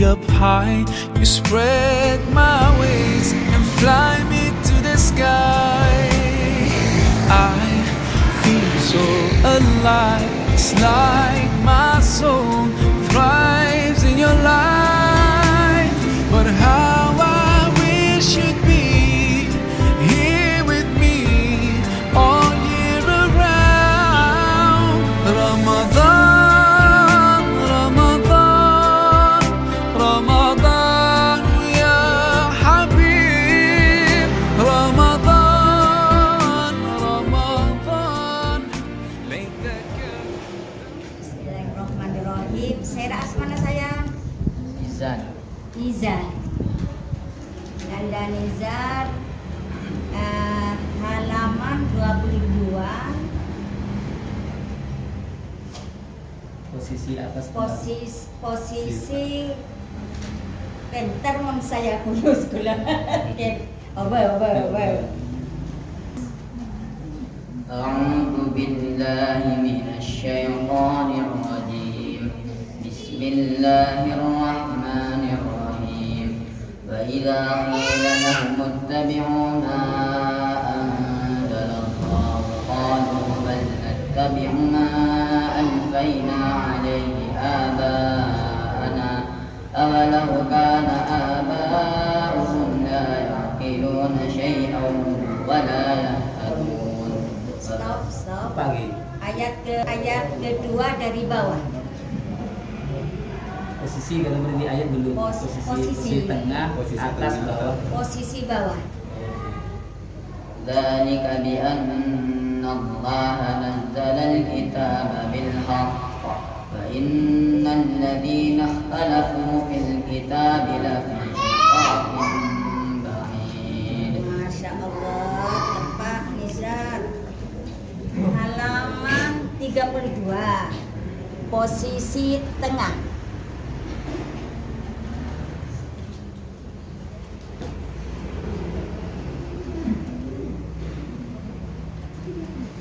up high. You spread my wings and fly me to the sky. I feel so alive. It's like my soul thrives in your light. But how I wish you'd be here with me all year around. Ramadan, Ramadan, Ramadan ya Habib. Ramadan, Ramadan. Bismillahirrahmanirrahim. Saya asmana sayang. Izan. Nanda Nizar, halaman 22. Posisi atas Posisi penter mun saya kuyus kula. Oba. أعوذ بالله من الشيطان الرجيم بسم الله الرحمن الرحيم وإذا قيل لهم اتبعوا ما أنزل الله قالوا بل نتبع ما ألفينا عليه آباءنا أولو كان آباؤهم لا يعقلون شيئا ولا يهتدون. Stop. pagi. Ayat kedua dari bawah. Posisi kalau berdiri ayat dulu. Posisi tengah, atas, bawah. Posisi bawah. ذلك بأن الله نزل الكتاب بالحق وإن الذين اختلفوا في الكتاب لفي شقاق بعيد. Masya Allah, Pak Nizar. Halaman 32. Posisi tengah.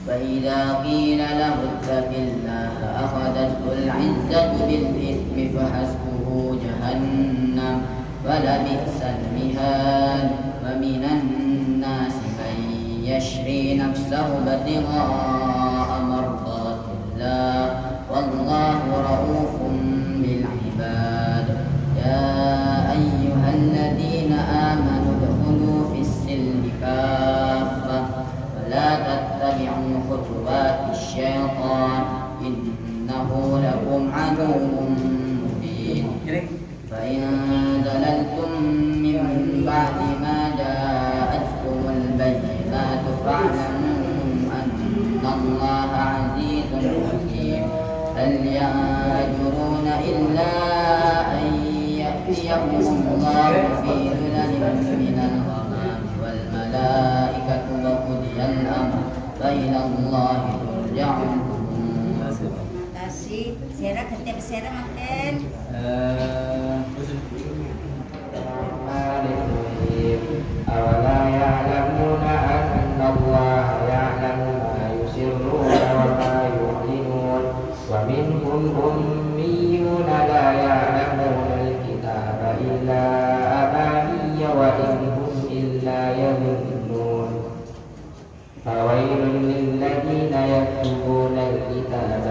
فإذا قيل له اتق الله أخذته العزة بالإثم فحسبه جهنم ولبئس المهاد. ومن الناس من يشري نفسه ابتغاء مرضات الله والله رؤوف بالعباد. يا أيها الذين آمنوا ادخلوا في السلم كافة ولا تتبعوا خطوات الشيطان إنه لكم عدو مبين. فإن زللتم من بعد ما جاءتكم البينات فاعلموا أن الله عزيز حكيم. هل ينظرون إلا أن يأتيهم الله في ظلل من الغمام والملائكة وقضي الأمر فإلى الله ترجع الأمور. Kasih. Sera ketep sera makan. أولا يعلمون أن الله يعلم ما يسرون وما يعلنون ومنهم أميون لا يعلمون الكتاب إلا أماني وإن هم إلا يظنون. فويل للذين يكتبون الكتاب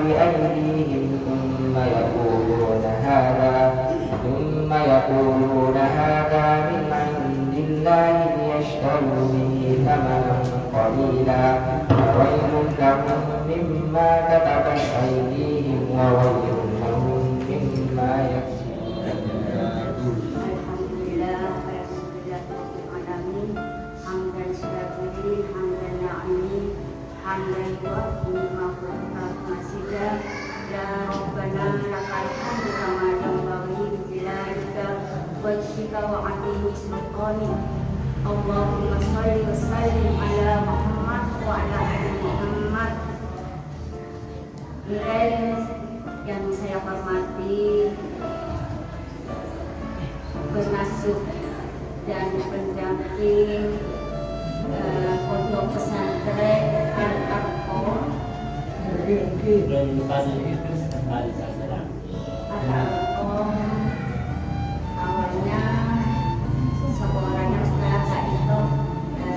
بأيديهم ثم يقولون هذا من عند الله ليشتروا به ثمنا قليلا فويل لهم مما كتبت أيديهم وويل لهم مما يكسبون. Alhamdulillah, alamin. Hamdan syakiri, hamdan na'imi, hamdan yuafi maqsida. Ya Rabbana lakal hamdu kama yanbaghi li jalalika wajhika wa 'azimi sultanik. Allahumma shalli wa sallim ala Muhammad wa ala ali Muhammad. Yang saya hormati pengasuh dan pendamping pondok pesantren Al-Aqsa belum tanya itu sekali saja. Awalnya seorang yang setelah saat itu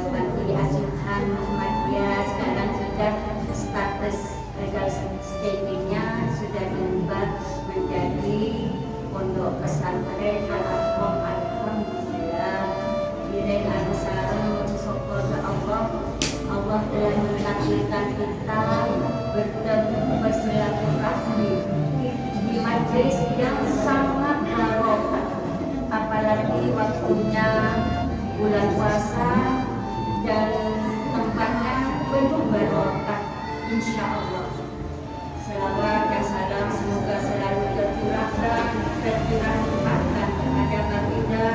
bantu diasuhan Muhammadiyah, sekarang sudah status legal standingnya sudah diubah menjadi pondok pesantren Al-Aqom. Alhamdulillah Biren Anusara syukur ke Allah telah menakdirkan kita bertemu bersilaturahmi di majelis yang sangat barokah, apalagi waktunya bulan puasa dan tempatnya penuh barokah. Insya Allah selawat dan salam semoga selalu tercurahkan kepada baginda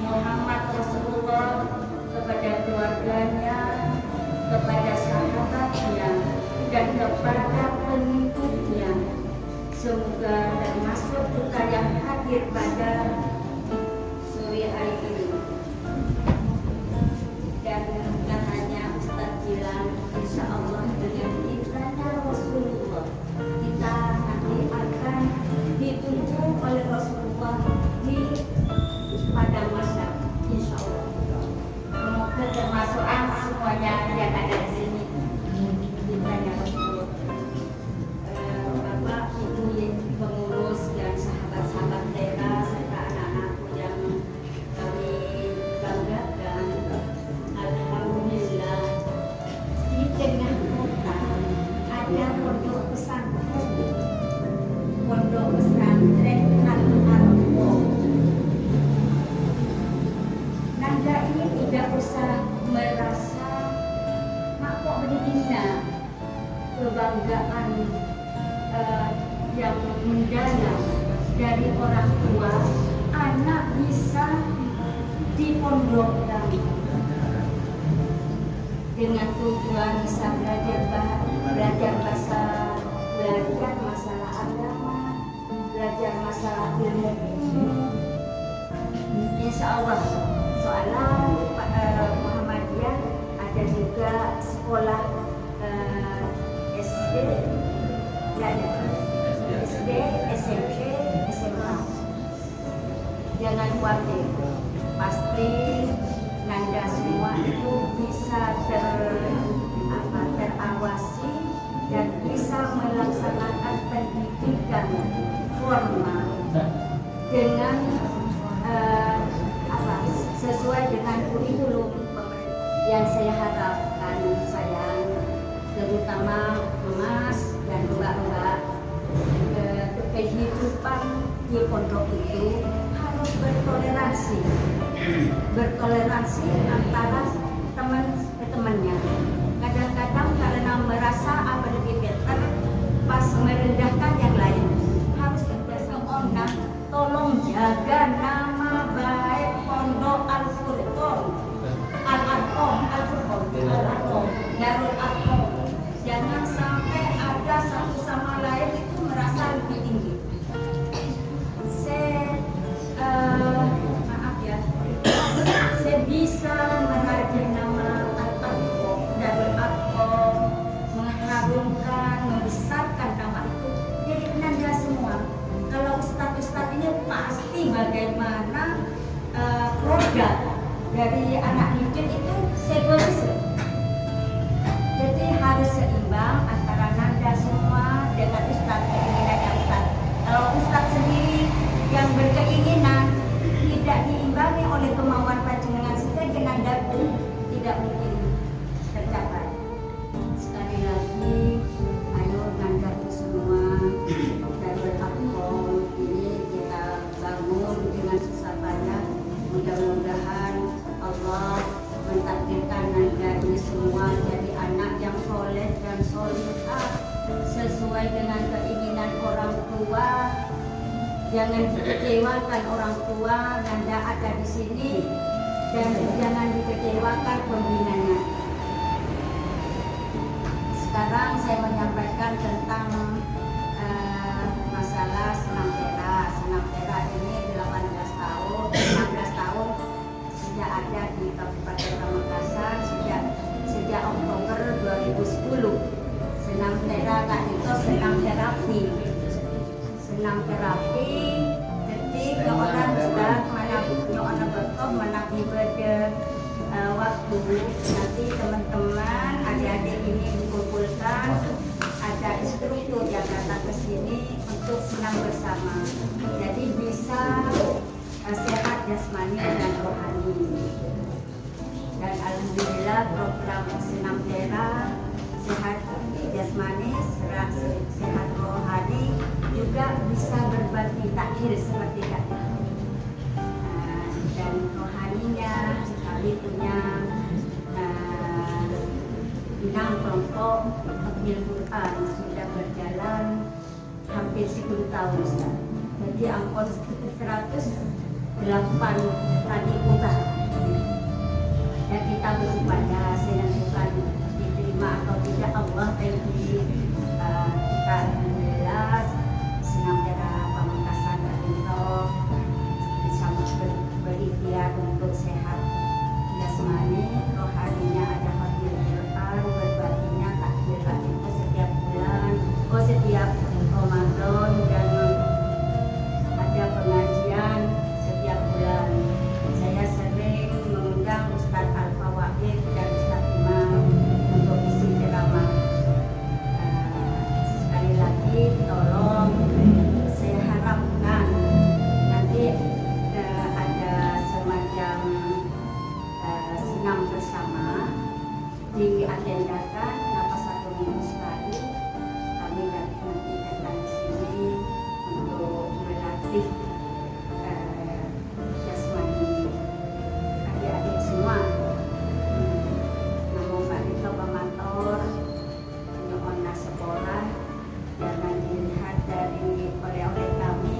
Muhammad Rasulullah, kepada keluarganya, kepada sahabatnya, dan kepada pengikutnya. Semoga termasuk kita yang hadir pada sore hari ini. Dan bukan hanya Ustaz Jilan, insya Allah dengan izinnya Rasulullah kita nanti akan ditunjuk oleh Rasulullah di pada masa insya Allah. Semoga termasuk semuanya yang ada di sini. Izinnya Rasulullah. Bapak, Ibu, pengurus dan sahabat-sahabat Tera serta anak-anakku yang kami banggakan. Alhamdulillah di tengah kota ada pondok pesantren Al-Aqom. Nanda ini tidak usah merasa mak kok begini, kebanggaan yang mendalam dari orang tua, anak bisa dipondokkan dengan tujuan bisa belajar masalah agama, belajar masalah ilmu. Insya Allah soalnya Muhammadiyah ada juga sekolah SD, SMP, SMA. Jangan khawatir, pasti Nanda semua itu bisa terawasi dan bisa melaksanakan pendidikan formal dengan sesuai dengan kurikulum yang saya harapkan, sayang, terutama Mas dan mbak-mbak, kehidupan di pondok itu harus bertoleransi antara teman ke temannya. Kadang-kadang karena merasa apa lebih better, pas merendahkan yang lain, harus kita semuanya tolong jaga nama baik pondok Al-Aqom, Darul Aqom. Jangan sampai ada satu sama lain itu merasa lebih tinggi. Saya bisa menghargai nama Al-Aqom, Darul Aqom, mengharumkan, membesarkan nama itu. Jadi Nanda semua, kalau ustadz-ustadz ini pasti bagaimana produk dari anak didik itu sebagus. Jadi harus seimbang antara Nanda semua dengan ustadz, keinginannya ustadz. Kalau ustadz sendiri yang berkeinginan tidak diimbangi oleh kemauan panjenengan saja, Nanda pun tidak mungkin tercapai. Sekali lagi, ayo Nanda semua Darul Aqom ini kita bangun dengan susah payah. Mudah-mudahan Allah mentakdirkan Nanda ini semua jadi anak yang soleh dan solihah sesuai dengan keinginan orang tua. Jangan dikecewakan orang tua, Nanda ada di sini, dan jangan dikecewakan pembinanya. Sekarang saya menyampaikan tentang masalah senam tera. Senam tera ini 18 tahun sudah ada di Kabupaten Pamekasan sejak Oktober 2010. Senam tera Kak Dito atau senam terapi. Senam terapi, jadi nyoona Ustaz, mana nyoona betul, mana ibadah waktu. Nanti teman-teman, adik-adik ini dikumpulkan, ada instruktur yang datang ke sini untuk senam bersama. Jadi bisa sehat jasmani dan rohani. Dan alhamdulillah program senam tera sehat jasmani, sehat rohani juga bisa berbagi takdir seperti tadi. Dan rohaninya kami punya 6 kelompok takdir Quran sudah berjalan hampir 10 tahun Ustaz. Jadi angkot 108 tadi utah. Dan kita berupaya senang diterima atau tidak Allah bagi kita alhamdulillah senam tera Pamekasan untuk bisa berikhtiar untuk sehat jasmani, rohaninya ada hadir Quran, berbaginya takdir itu setiap bulan, setiap Ramadan, dan ada pengajian setiap bulan. Saya sering mengundang Ustadz Al-Fawaid dan Ustadz Imam untuk isi ceramah. Sekali lagi tolong, saya harapkan nanti ada semacam senam bersama diagendakan kenapa 1 minggu sekali kami nanti datang di sini untuk melatih jasmani adik-adik semua. Namun Pak Dito Pamator Nyoona sekolah jangan dilihat dari oleh-oleh kami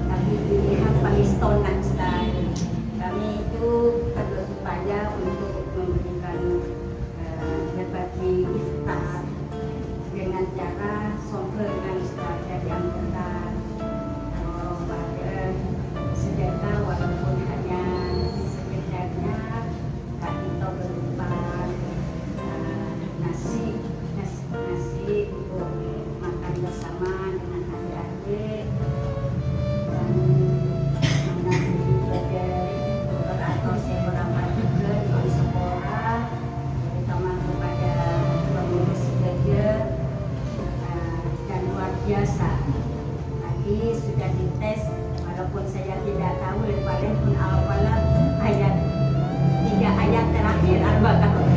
tapi dilihat pamistonan style. Kami itu berupaya untuk memberikan berbagi iftar dengan cara dengan Ustaz dari anggota pada sedekah walaupun hanya sekedarnya Kak Dito berupa nasi untuk makan bersama dengan adik-adik dan atau beberapa juga di sekolah, terutama kepada pengurus gereja dan luar biasa. Tadi sudah dites, walaupun saya tidak tahu lepas pun awalnya ayat 3 ayat terakhir Al-Baqarah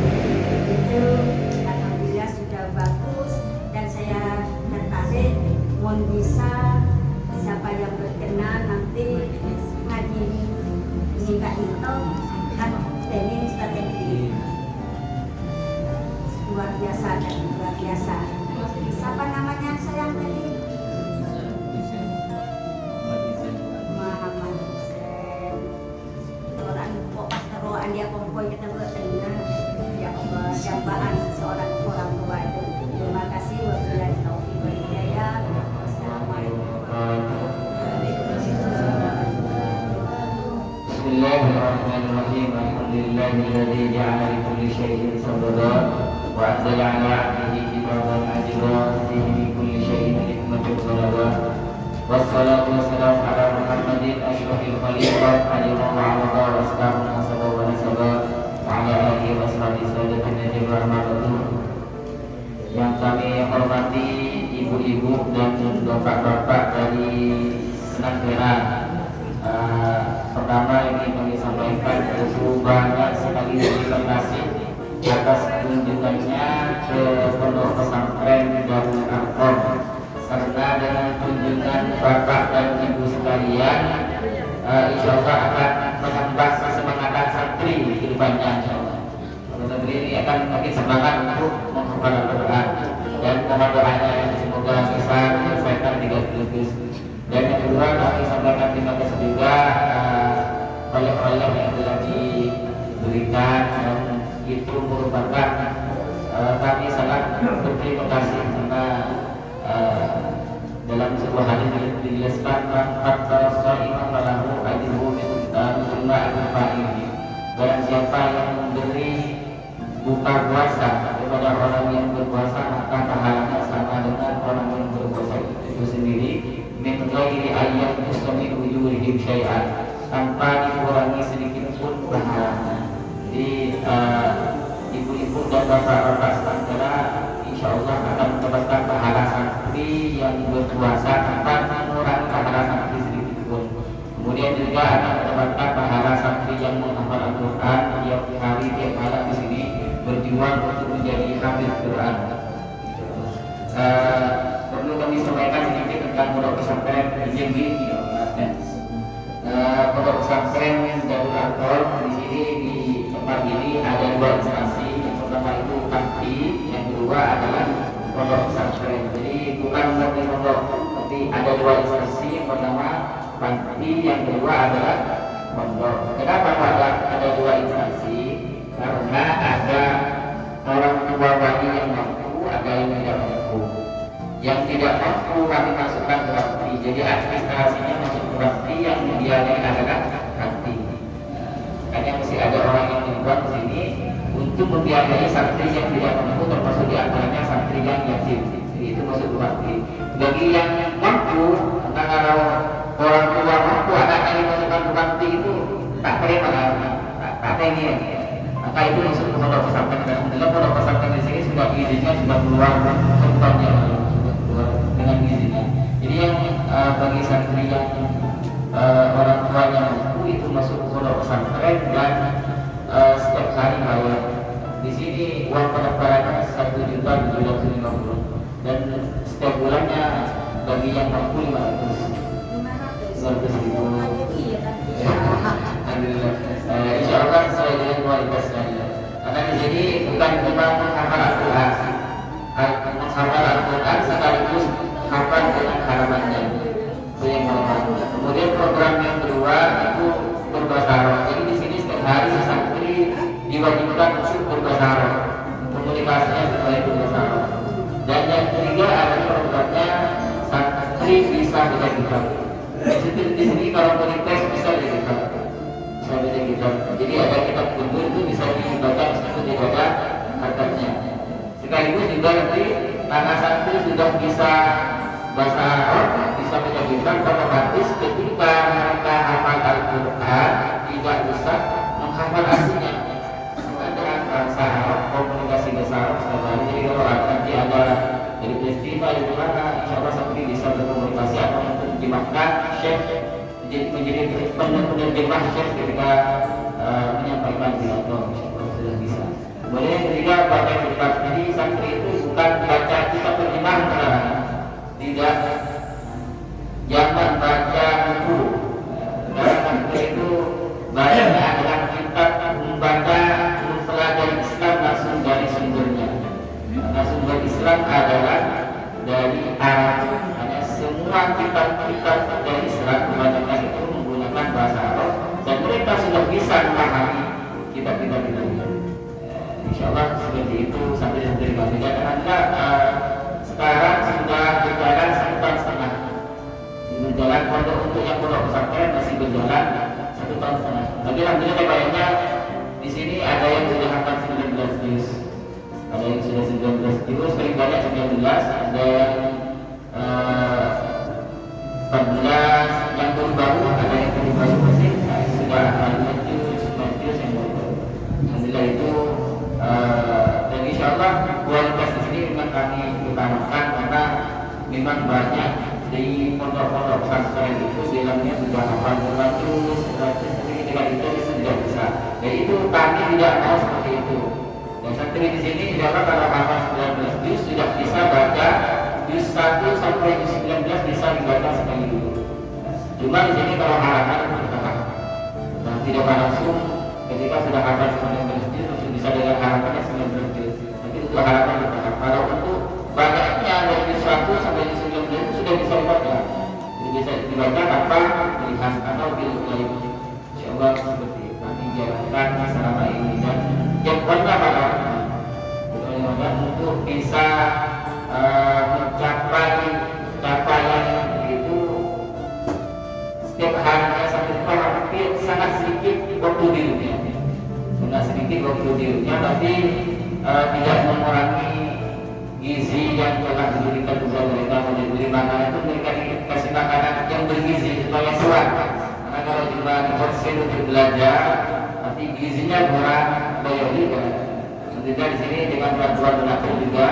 itu alhamdulillah sudah bagus dan saya tertarik mohon bisa siapa yang berkenan nanti ngaji ini Kak Dito kan training strategi luar biasa dan luar biasa. Siapa namanya sayang tadi? Muhammad Hussein. Orang kok pas teruan dia kompoi kita bertengah. Ya Allah, dambaan seorang orang tua itu. Terima kasih wabillahi taufiq wal hidayah. Wassalamualaikum warahmatullahi wabarakatuh. Bismillahirrahmanirrahim. Alhamdulillahilladzi ja'ala li kulli syai'in sababa wa anzala 'ala 'abdihi kitaban ajran fihi min kulli syai'in hikmatun balagha. Wassalatu wassalamu ala Muhammadin asyrafil khalqi alihi wa ala washabihi wa nasaba wa ala alihi wa sahbihi sayyidina rahmatullahi. Yang kami hormati ibu-ibu dan bapak-bapak dari Senam Tera. Pertama ini kami sampaikan banyak sekali terima kasih atas kunjungannya ke Pondok Pesantren Darul Arqam, karena dengan kunjungan bapak dan ibu sekalian insya Allah akan menambah kesemangatan santri ke depannya. Santri ini akan makin semangat untuk menghafal Al-Quran dan mohon doanya semoga bisa menyelesaikan 3 juz. Dan yang kedua kami sampaikan terima kasih juga oleh-oleh yang telah diberikan, dan itu merupakan kami sangat berterima kasih karena dalam sebuah hadis dijelaskan faktor imam falahu ajruhu mimma anfa'ihi. Barang siapa yang memberi buka puasa kepada orang yang berpuasa, maka pahalanya sama dengan orang yang berpuasa itu sendiri. Min ghairi ayat musami ujurihim syai'an, tanpa dikurangi sedikit pun pahalanya. Jadi ibu-ibu dan bapak-bapak sekalian, insya Allah akan mendapatkan pahala santri yang berpuasa tanpa mengurangi pahala santri sedikit pun. Kemudian juga akan mendapatkan pahala santri yang menghafal Al-Quran tiap hari tiap malam di sini berjuang untuk menjadi hafid Quran. Perlu kami sampaikan sedikit tentang pondok pesantren Jambi. Pondok pesantren Darul Arqam di sini di tempat ini ada dua instansi. Yang pertama itu Kanti, yang kedua adalah pondok pesantren. Jadi bukan murni pondok, tapi ada dua instansi. Yang pertama Kanti, yang kedua adalah pondok. Kenapa ada dua instansi? Karena ada orang tua bayi yang mampu, ada yang tidak mampu. Yang tidak mampu kami masukkan ke Kanti. Jadi administrasinya masuk ke Kanti, yang membiayai adalah Kanti. Hanya masih ada orang yang dibuat di sini untuk membiayai santri yang tidak mampu, termasuk di antaranya santri yang yatim. Jadi itu masuk ke Kanti. Bagi yang mampu, karena kalau orang tua mampu anaknya dimasukkan ke Kanti itu tak terima, tak pengen. Maka itu masuk ke pondok pesantren. Alhamdulillah pondok pesantren di sini sudah izinnya sudah keluar semuanya dengan izinnya. Jadi yang bagi santri yang orang tuanya mampu itu masuk ke pondok pesantren dan setiap hari bayar. Di sini uang pendaftarannya 1.750.000 dan setiap bulannya bagi yang mampu 500.000. Alhamdulillah. Insya Allah sesuai dengan kualitasnya. Karena di sini bukan cuma menghafal Al-Quran, menghafal Al-Quran sekaligus hafal dengan halamannya. Itu yang pertama. Kemudian program yang kedua itu berbasaro. Jadi di sini setiap hari santri diwajibkan untuk berbasaro. Komunikasinya sebagai berbasaro. Dan yang ketiga adalah programnya santri bisa belajar. Di sini kalau politik bisa belajar. Jadi ada kitab kundur itu bisa dibaca meskipun tidak ada harganya. Sekaligus juga nanti karena santri sudah bisa bahasa Arab, bisa menjadikan otomatis ketika mereka hafal Al-Quran tidak bisa menghafal artinya. Dengan bahasa Arab, komunikasi bahasa Arab setiap hari. Jadi kalau nanti ada dari peristiwa di mana, insya Allah santri bisa berkomunikasi atau menerjemahkan syekh menjadi penerjemah syekh ketika menyampaikan pidato, sudah bisa. Kemudian yang ketiga baca kitab. Jadi santri itu bukan baca kitab terjemahan sekarang, tidak, jangan baca buku. Karena santri itu bacanya adalah kitab, membaca, mempelajari Islam langsung dari sumbernya. Karena sumber Islam adalah dari Arab. Hanya semua kitab-kitab dari Islam kebanyakan itu menggunakan bahasa Arab dan mereka sudah bisa memahami kitab-kitab itu. Insya Allah seperti itu sampai kami. Dan alhamdulillah sekarang sudah berjalan 1 tahun setengah. Berjalan pondok untuk yang pondok pesantren masih berjalan 1 tahun setengah. Tapi alhamdulillah kayaknya di sini ada yang sudah hafal 19 juz, ada yang sudah 19 juz, paling banyak 19, ada yang 14, yang baru ada yang baru masih sudah 5 juz yang baru. Alhamdulillah itu dan insya Allah kualitas di sini memang kami utamakan karena memang banyak di pondok-pondok pesantren itu bilangnya sudah hafal 100, tapi ketika itu tidak bisa. Jadi itu kami tidak mau seperti itu. Dan santri di sini insya Allah kalau hafal 19 juz sudah bisa baca juz 1 sampai juz 19 bisa dibaca sekali dulu. Cuma di sini kalau halaman tidak langsung ketika sudah hafal 19 juz langsung bisa dengan harapannya 19 juz. Tapi untuk harapan bertahap. Kalau untuk bacanya dari juz 1 sampai juz 19 itu sudah bisa dibaca. Jadi bisa dibaca tanpa melihat atau bilulai. Insyaallah seperti kami jalankan selama ini dan yang pertama mudah-mudahan untuk bisa mencapai capaian itu setiap harinya sampai hampir sangat sedikit waktu di dunia. Sangat sedikit sedikit waktu dietnya, tapi tidak mengurangi gizi yang telah diberikan kepada mereka. Menjadi makanan itu mereka dikasih makanan yang bergizi supaya kuat. Karena kalau cuma diforsir untuk belajar, nanti gizinya kurang, banyak juga. Tentunya di sini dengan bantuan donatur juga,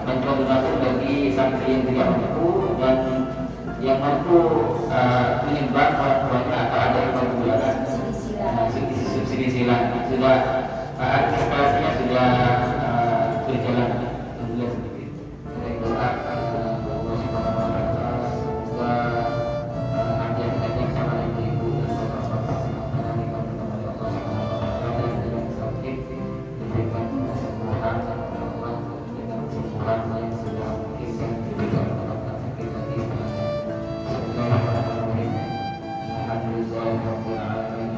bantuan donatur bagi santri yang tidak mampu dan yang mampu menyumbang orang tuanya atau ada yang mampu jualan subsidi silang sudah administrasinya sudah berjalan. Alhamdulillah seperti itu. Saya doa Allah Subhanahu wa taala semoga adik-adik sama ibu-ibu dan bapak-bapak semoga dibantu oleh Allah Subhanahu wa taala dan yang sakit diberikan kesembuhan oleh Allah dengan kesembuhan yang sudah mungkin dan diberikan penyakit sakit lagi. Bismillahirrahmanirrahim. Alhamdulillahirabbil alamin.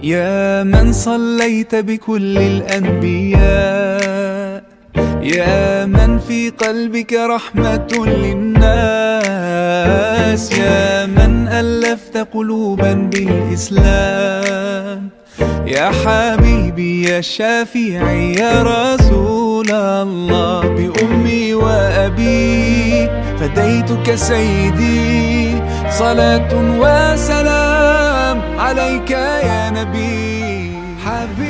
يا من صليت بكل الأنبياء، يا من في قلبك رحمة للناس، يا من ألفت قلوبا بالإسلام، يا حبيبي يا شافعي يا رسول الله، بأمي وأبي فديتك سيدي، صلاة وسلام عليك يا نبي حبيبي.